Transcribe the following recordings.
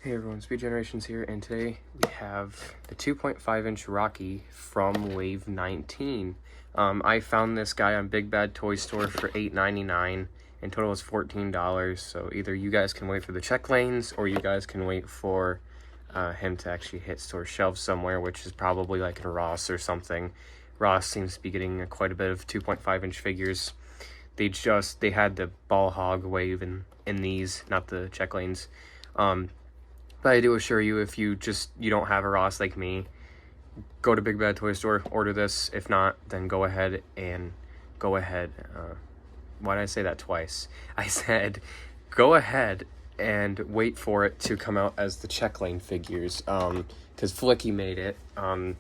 Hey everyone, Speed Generations here, and today we have the 2.5-inch Rocky from Wave 19. I found this guy on Big Bad Toy Store for $8.99, and total is $14, so either you guys can wait for the check lanes, or you guys can wait for him to actually hit store shelves somewhere, which is probably like in Ross or something. Ross seems to be getting quite a bit of 2.5-inch figures. They had the Ball Hog Wave in these, not the check lanes. But I do assure you, if you don't have a Ross like me, go to Big Bad Toy Store, order this. If not, then go ahead. Why did I say that twice? I said, go ahead and wait for it to come out as the check lane figures. Because Flicky made it. And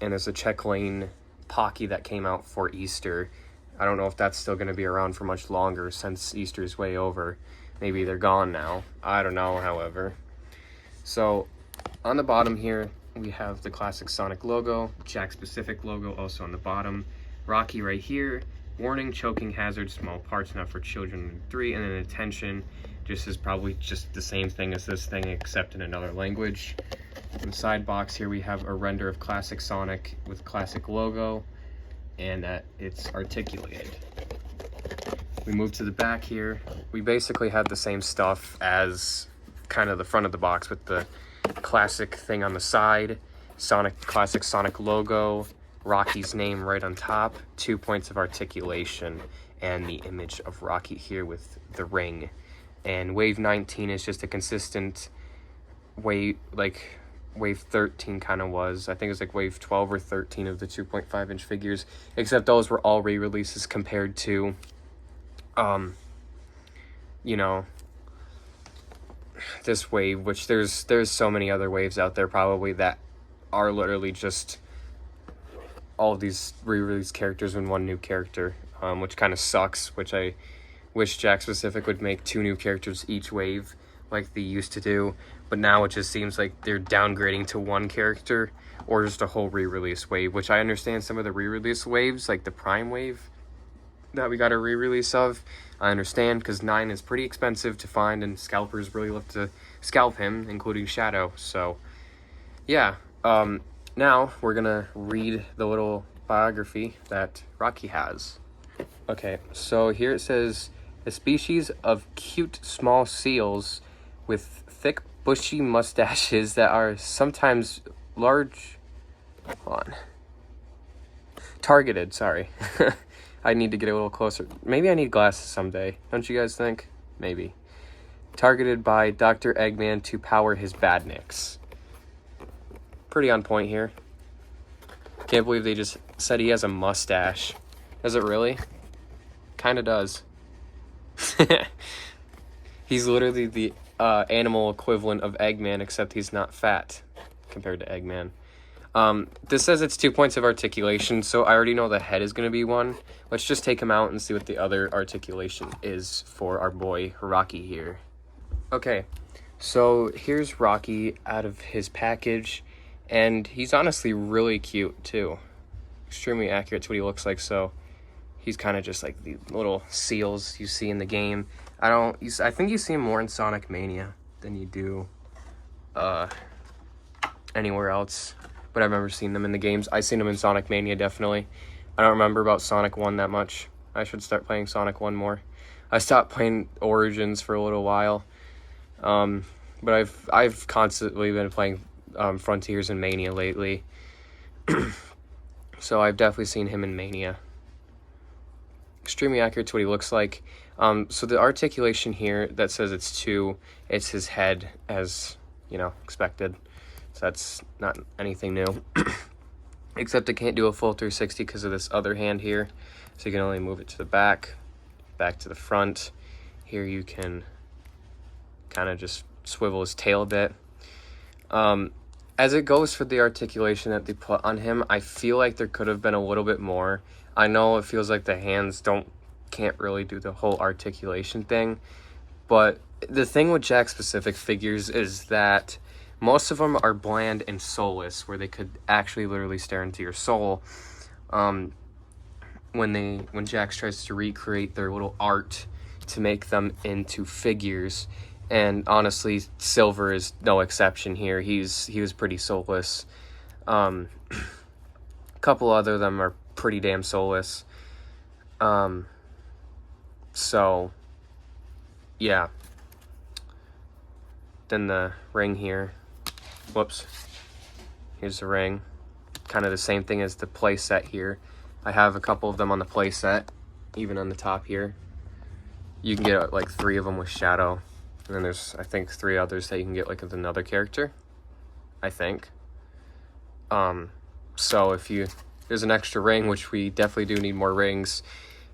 there's a check lane Pocky that came out for Easter. I don't know if that's still going to be around for much longer since Easter's way over. Maybe they're gone now. I don't know, however. So, on the bottom here, we have the classic Sonic logo, Jakks Pacific logo also on the bottom, Rocky right here, warning, choking hazard, small parts not for children 3, and then attention, just is probably just the same thing as this thing except in another language. In the side box here we have a render of classic Sonic with classic logo, and that it's articulated. We move to the back here, we basically have the same stuff as kind of the front of the box with the classic thing on the side, classic Sonic logo, Rocky's name right on top, 2 points of articulation, and the image of Rocky here with the ring. And Wave 19 is just a consistent wave, like Wave 13 kind of was. I think it was like Wave 12 or 13 of the 2.5-inch figures, except those were all re-releases compared to, this wave, which there's so many other waves out there probably that are literally just all of these re-released characters in one new character, which kind of sucks, which I wish Jakks Pacific would make 2 new characters each wave like they used to do, but now it just seems like they're downgrading to 1 character or just a whole re-release wave, which I understand some of the re-release waves, like the Prime wave that we got a re-release of. I understand, because 9 is pretty expensive to find, and scalpers really love to scalp him, including Shadow. So, yeah. Now, we're gonna read the little biography that Rocky has. Okay, so here it says, a species of cute small seals with thick bushy mustaches that are sometimes targeted, sorry. I need to get a little closer. Maybe I need glasses someday. Don't you guys think? Maybe. Targeted by Dr. Eggman to power his badniks. Pretty on point here. Can't believe they just said he has a mustache. Does it really? Kinda does. He's literally the animal equivalent of Eggman, except he's not fat compared to Eggman. This says it's 2 points of articulation, so I already know the head is going to be 1. Let's just take him out and see what the other articulation is for our boy Rocky here. Okay, so here's Rocky out of his package, and he's honestly really cute too. Extremely accurate to what he looks like, so he's kind of just like the little seals you see in the game. I think you see him more in Sonic Mania than you do anywhere else. But I've never seen them in the games. I've seen them in Sonic Mania, definitely. I don't remember about Sonic 1 that much. I should start playing Sonic 1 more. I stopped playing Origins for a little while. But I've constantly been playing Frontiers and Mania lately. So I've definitely seen him in Mania. Extremely accurate to what he looks like. So the articulation here that says it's 2, it's his head, as, expected. So that's not anything new. Except I can't do a full 360 because of this other hand here. So you can only move it to the back to the front. Here you can kind of just swivel his tail a bit. As it goes for the articulation that they put on him, I feel like there could have been a little bit more. I know it feels like the hands can't really do the whole articulation thing. But the thing with Jakks Pacific figures is that most of them are bland and soulless, where they could actually literally stare into your soul. When Jakks tries to recreate their little art to make them into figures, And honestly, Silver is no exception here. He was pretty soulless. A couple other of them are pretty damn soulless. So, yeah. Then the ring here. Whoops. Here's the ring. Kind of the same thing as the play set here. I have a couple of them on the play set, even on the top here. You can get like 3 of them with Shadow. And then there's, I think, 3 others that you can get like with another character. I think. So if there's an extra ring, which we definitely do need more rings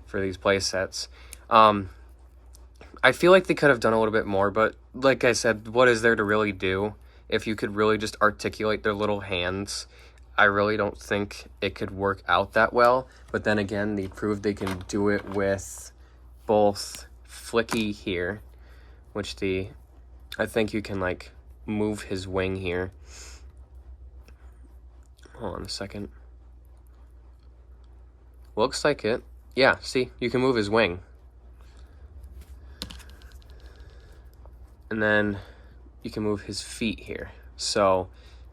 for these play sets. I feel like they could have done a little bit more, but like I said, what is there to really do? If you could really just articulate their little hands, I really don't think it could work out that well. But then again, they proved they can do it with both Flicky here, which I think you can like move his wing here. Hold on a second. Looks like it. Yeah, see, you can move his wing. And then you can move his feet here. So,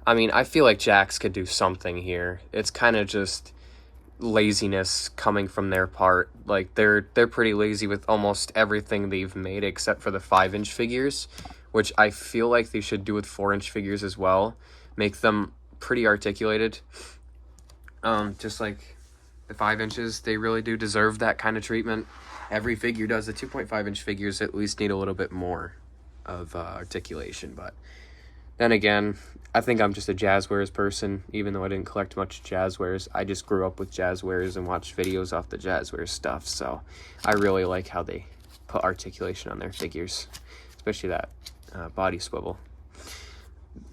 I mean, I feel like Jakks could do something here. It's kind of just laziness coming from their part. Like, they're pretty lazy with almost everything they've made except for the 5-inch figures, which I feel like they should do with 4-inch figures as well. Make them pretty articulated. Just like the 5 inches, they really do deserve that kind of treatment. Every figure does. The 2.5-inch figures at least need a little bit more of articulation, but then again, I think I'm just a Jazzwares person. Even though I didn't collect much Jazzwares, I just grew up with Jazzwares and watched videos off the Jazzwares stuff, so I really like how they put articulation on their figures, especially that body swivel.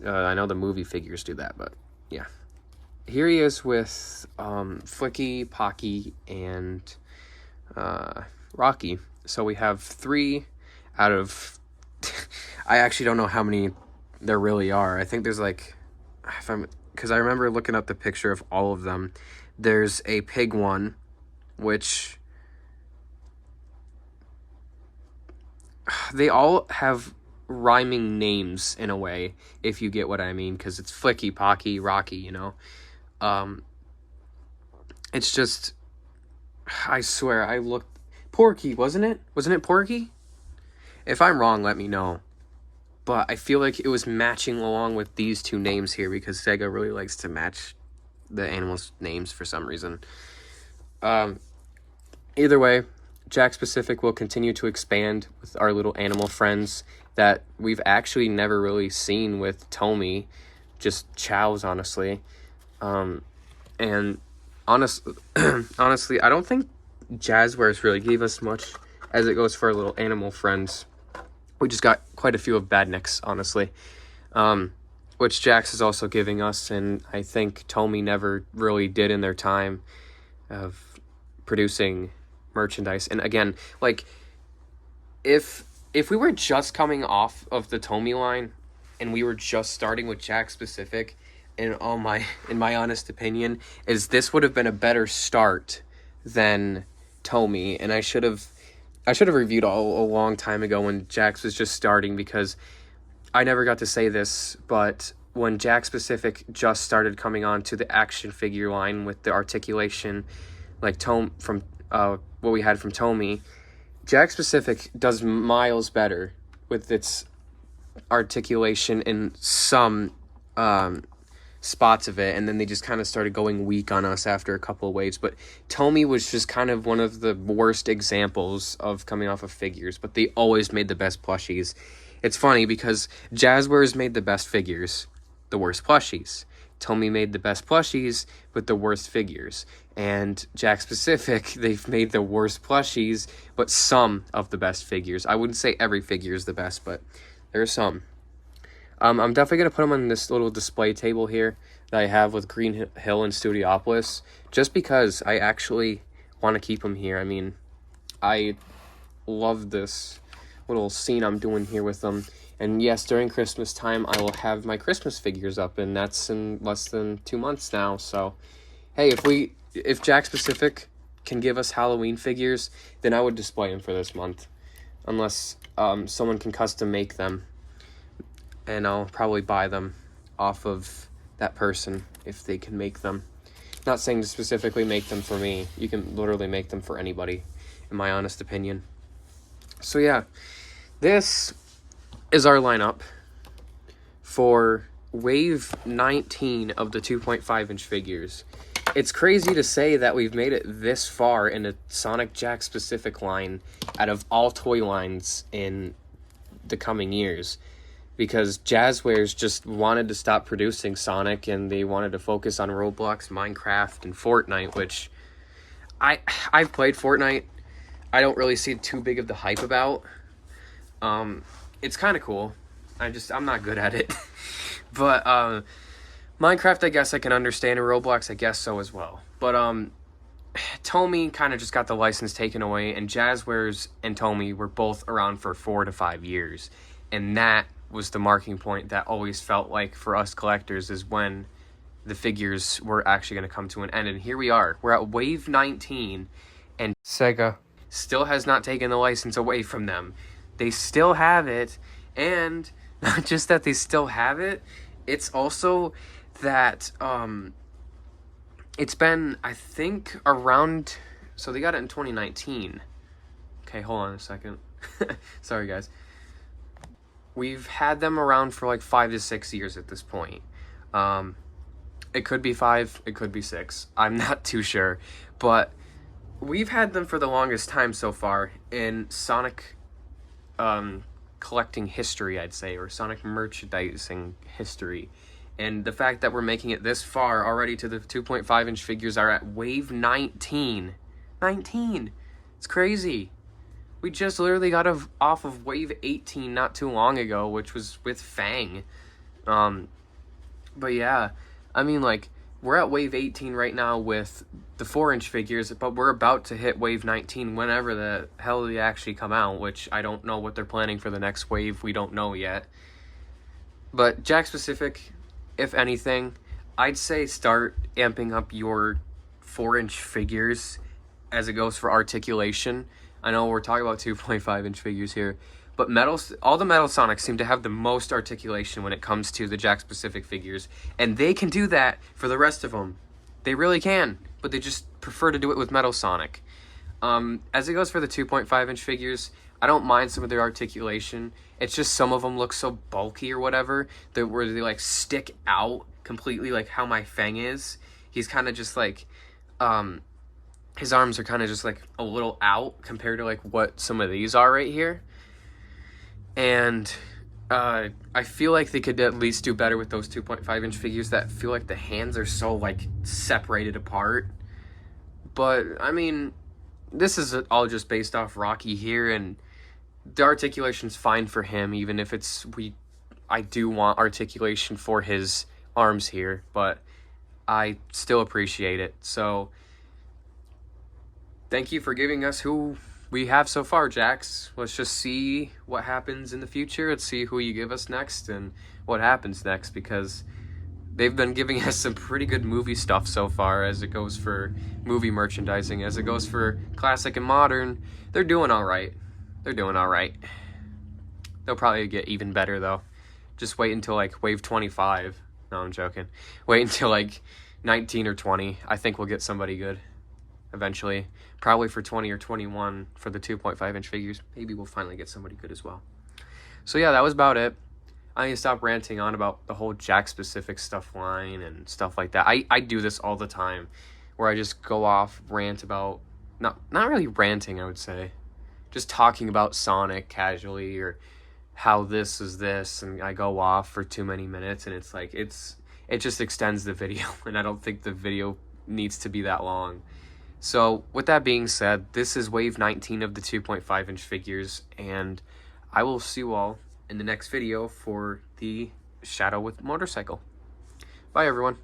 I know the movie figures do that, but yeah. Here he is with Flicky, Pocky, and Rocky. So we have 3 out of I actually don't know how many there really are. I think there's like, because I remember looking up the picture of all of them. There's a pig one, which they all have rhyming names in a way, if you get what I mean, because it's Flicky, Pocky, Rocky, you know. It's just, I swear, I looked, Porky, wasn't it? Wasn't it Porky? If I'm wrong, let me know. But I feel like it was matching along with these 2 names here because Sega really likes to match the animals' names for some reason. Either way, Jakks Pacific will continue to expand with our little animal friends that we've actually never really seen with Tomy, just Chows, honestly. And honestly, I don't think Jazzwares really gave us much as it goes for our little animal friends. We just got quite a few of Badniks, honestly, which Jakks is also giving us, and I think Tomy never really did in their time of producing merchandise. And again, like, if we were just coming off of the Tomy line and we were just starting with Jakks Pacific, in my honest opinion, is this would have been a better start than Tomy, and I should have reviewed a long time ago when Jakks was just starting, because I never got to say this, but when Jakks Pacific just started coming on to the action figure line with the articulation, like from what we had from Tomy, Jakks Pacific does miles better with its articulation in some spots of it, and then they just kind of started going weak on us after a couple of waves. But Tomy was just kind of one of the worst examples of coming off of figures, but they always made the best plushies. It's funny because Jazzwares made the best figures, the worst plushies. Tomy made the best plushies with the worst figures. And Jakks Pacific, they've made the worst plushies, but some of the best figures. I wouldn't say every figure is the best, but there are some. I'm definitely going to put them on this little display table here that I have with Green Hill and Studiopolis, just because I actually want to keep them here. I mean, I love this little scene I'm doing here with them. And yes, during Christmas time, I will have my Christmas figures up, and that's in less than 2 months now. So, hey, if Jakks Pacific can give us Halloween figures, then I would display them for this month. unless someone can custom make them, and I'll probably buy them off of that person if they can make them. Not saying to specifically make them for me. You can literally make them for anybody, in my honest opinion. So yeah, this is our lineup for wave 19 of the 2.5-inch figures. It's crazy to say that we've made it this far in a Sonic Jakks specific line out of all toy lines in the coming years, because Jazzwares just wanted to stop producing Sonic and they wanted to focus on Roblox, Minecraft, and Fortnite, which I've played Fortnite. I don't really see too big of the hype about. It's kind of cool. I'm not good at it. But Minecraft, I guess I can understand, and Roblox, I guess so as well. But Tomy kind of just got the license taken away, and Jazzwares and Tomy were both around for 4 to 5 years. And that was the marking point that always felt like for us collectors is when the figures were actually going to come to an end. And here we are. We're at wave 19, and Sega still has not taken the license away from them. They still have it, and not just that they still have it, it's also that it's been, I think, around, so they got it in 2019. Okay, hold on a second. Sorry, guys. We've had them around for like 5 to 6 years at this point. It could be 5, it could be 6. I'm not too sure. But we've had them for the longest time so far in Sonic collecting history, I'd say, or Sonic merchandising history. And the fact that we're making it this far already to the 2.5-inch figures are at wave 19. 19! It's crazy. We just literally got off of wave 18 not too long ago, which was with Fang. But yeah, I mean, like, we're at wave 18 right now with the 4-inch figures, but we're about to hit wave 19 whenever the hell they actually come out, which I don't know what they're planning for the next wave. We don't know yet. But Jakks specific, if anything, I'd say start amping up your 4-inch figures as it goes for articulation. I know we're talking about 2.5-inch figures here, but all the Metal Sonics seem to have the most articulation when it comes to the Jakks-specific figures, and they can do that for the rest of them. They really can, but they just prefer to do it with Metal Sonic. As it goes for the 2.5-inch figures, I don't mind some of their articulation. It's just some of them look so bulky or whatever, where they like stick out completely, like how my Fang is. He's kind of just like, his arms are kind of just like a little out compared to like what some of these are right here. And I feel like they could at least do better with those 2.5-inch figures that feel like the hands are so like separated apart. But I mean, this is all just based off Rocky here, and the articulation's fine for him, even if I do want articulation for his arms here, but I still appreciate it. So thank you for giving us who we have so far, Jakks. Let's just see what happens in the future. Let's see who you give us next and what happens next, because they've been giving us some pretty good movie stuff so far as it goes for movie merchandising. As it goes for classic and modern, they're doing all right. They're doing all right. They'll probably get even better, though. Just wait until, like, wave 25. No, I'm joking. Wait until, like, 19 or 20. I think we'll get somebody good eventually. Probably for 20 or 21 for the 2.5-inch figures. Maybe we'll finally get somebody good as well. So, yeah, that was about it. I need to stop ranting on about the whole Jakks-specific stuff line and stuff like that. I do this all the time, where I just go off, rant about... Not really ranting, I would say. Just talking about Sonic casually, or how this is this, and I go off for too many minutes, and it's like, it just extends the video, and I don't think the video needs to be that long. So, with that being said, this is wave 19 of the 2.5-inch figures, and I will see you all in the next video for the Shadow with Motorcycle. Bye, everyone.